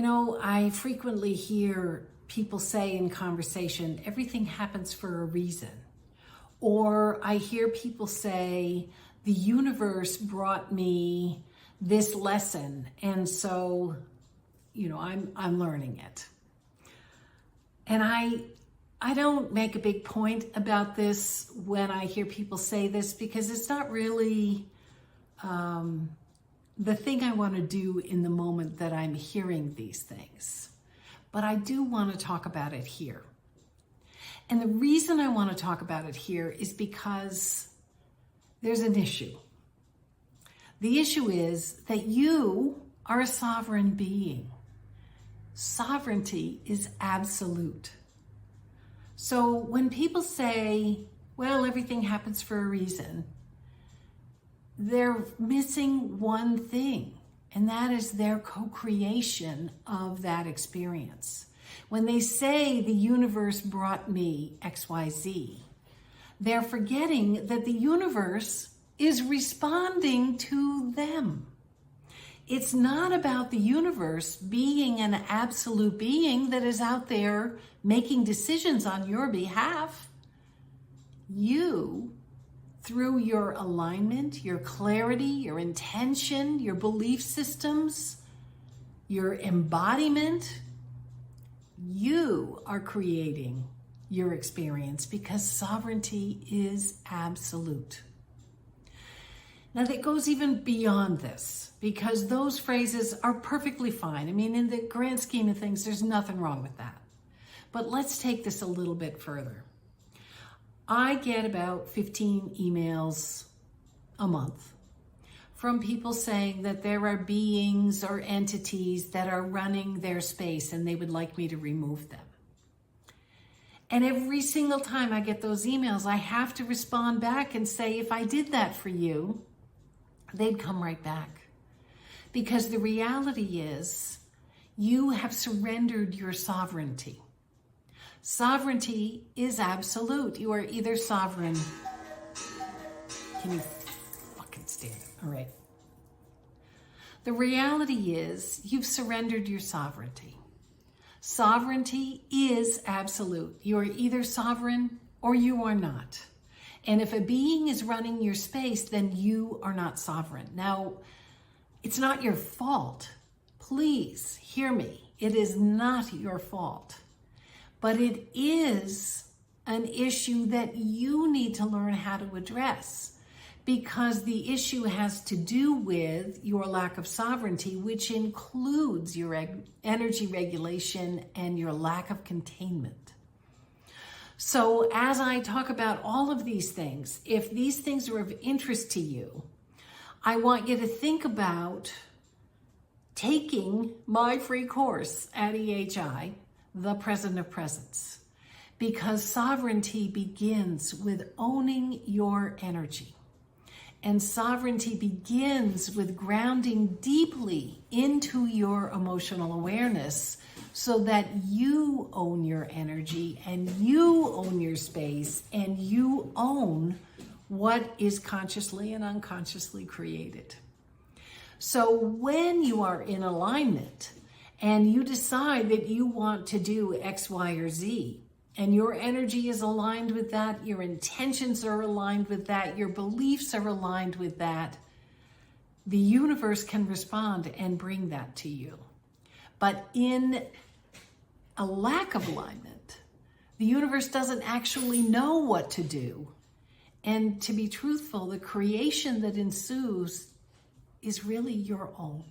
I frequently hear people say in conversation, everything happens for a reason. Or I hear people say, the universe brought me this lesson, and so, I'm learning it. And I don't make a big point about this when I hear people say this, because it's not really the thing I want to do in the moment that I'm hearing these things. But I do want to talk about it here. And the reason I want to talk about it here is because there's an issue. The issue is that you are a sovereign being. Sovereignty is absolute. So when people say, well, everything happens for a reason, they're missing one thing, and that is their co-creation of that experience. When they say the universe brought me XYZ, they're forgetting that the universe is responding to them. It's not about the universe being an absolute being that is out there making decisions on your behalf. You, through your alignment, your clarity, your intention, your belief systems, your embodiment, you are creating your experience, because sovereignty is absolute. Now, that goes even beyond this, because those phrases are perfectly fine. I mean, in the grand scheme of things, there's nothing wrong with that. But let's take this a little bit further. I get about 15 emails a month from people saying that there are beings or entities that are running their space and they would like me to remove them. And every single time I get those emails, I have to respond back and say, if I did that for you, they'd come right back. Because the reality is, you have surrendered your sovereignty. Sovereignty is absolute. You are either sovereign. Can you fucking stand it? All right. The reality is, you've surrendered your sovereignty. Sovereignty is absolute. You are either sovereign or you are not. And if a being is running your space, then you are not sovereign. Now, it's not your fault. Please hear me. It is not your fault. But it is an issue that you need to learn how to address, because the issue has to do with your lack of sovereignty, which includes your energy regulation and your lack of containment. So as I talk about all of these things, if these things are of interest to you, I want you to think about taking my free course at EHI, The Present of Presence, because sovereignty begins with owning your energy. And sovereignty begins with grounding deeply into your emotional awareness, so that you own your energy and you own your space and you own what is consciously and unconsciously created. So when you are in alignment and you decide that you want to do X, Y, or Z, and your energy is aligned with that, your intentions are aligned with that, your beliefs are aligned with that, the universe can respond and bring that to you. But in a lack of alignment, the universe doesn't actually know what to do. And to be truthful, the creation that ensues is really your own.